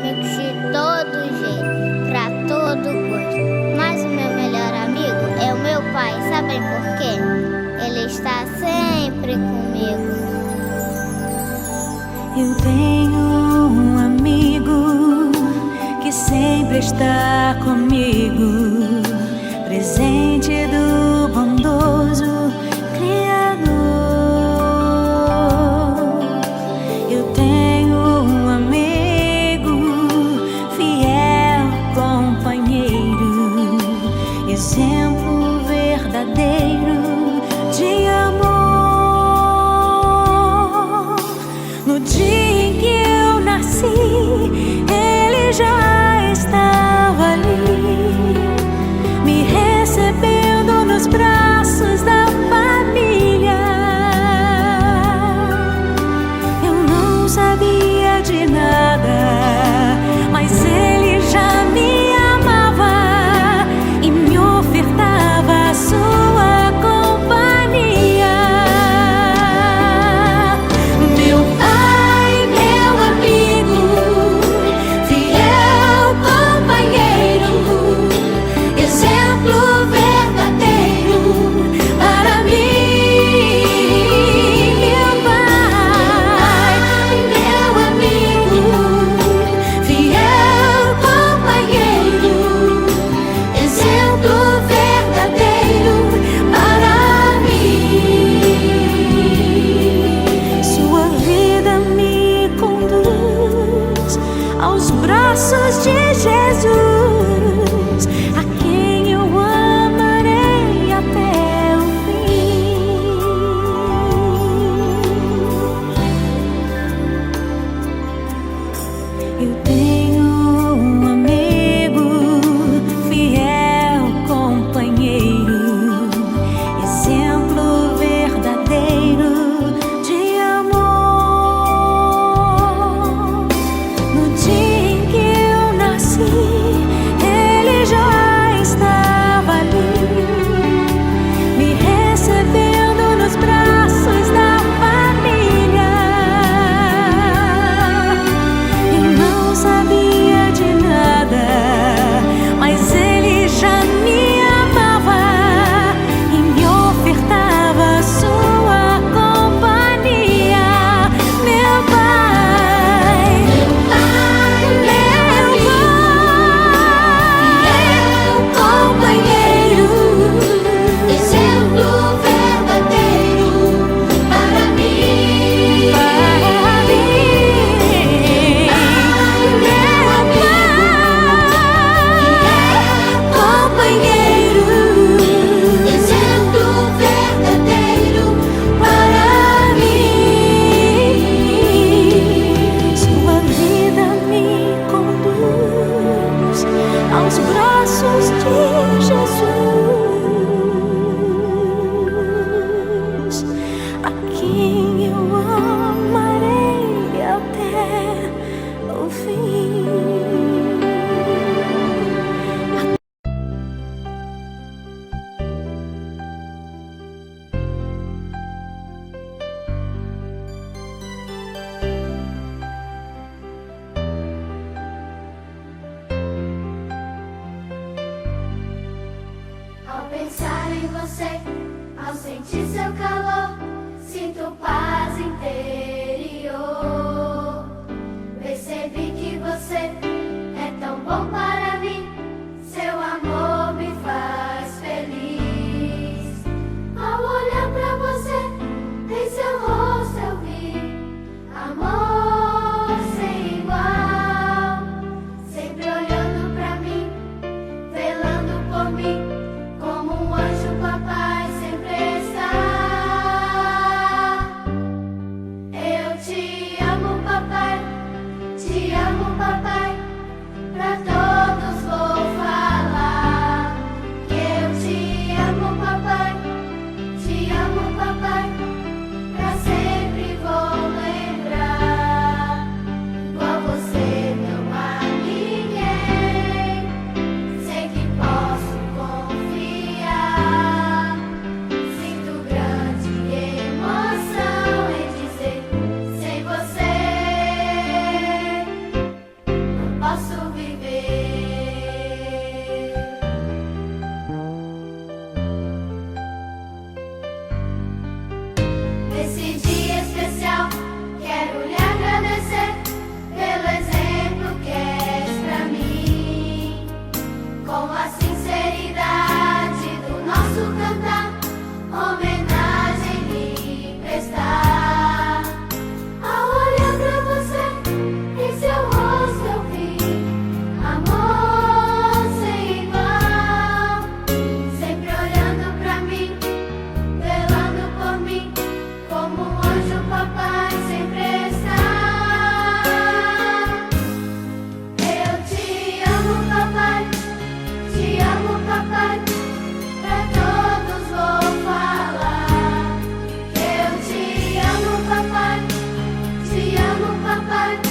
amigos de todo jeito, pra todo gosto. Mas o meu melhor amigo é o meu pai, sabem por quê? Ele está sempre comigo. Eu tenho um amigo que sempre está comigo, presente do bondoso Criador. Eu tenho um amigo, fiel companheiro, exemplo verdadeiro de amor. No dia em que eu nasci, ele já estava ali, me recebendo nos braços da família. Eu não sabia de nada, mas ele já me amava e me ofertava a sua companhia. Meu pai, meu amigo, fiel companheiro, exemplo verdadeiro para mim. Meu pai, meu amigo, fiel companheiro, exemplo verdadeiro para mim. Sua vida me conduz aos braços de Jesus, a quem eu amarei até o fim. Eu tenho um amigo, fiel companheiro, exemplo verdadeiro de amor. No dia em que eu nasci, ele já estava ali, me recebendo nos braços da família. Eu não sabia de nada, mas ele já me amava e me ofertava a sua companhia. Meu pai, meu companheiro, exemplo verdadeiro para mim. Companheiro, exemplo verdadeiro para mim. Sua vida me conduz aos braços de Jesus, a quem eu amarei até o fim. Ao pensar em você, ao sentir seu calor, sinto paz interior. Percebi que você é tão bom para mim, seu amor me faz feliz. Ao olhar pra você, em seu rosto eu vi amor sem igual, sempre olhando pra mim, velando por mim, como um anjo papai sempre está. Pai.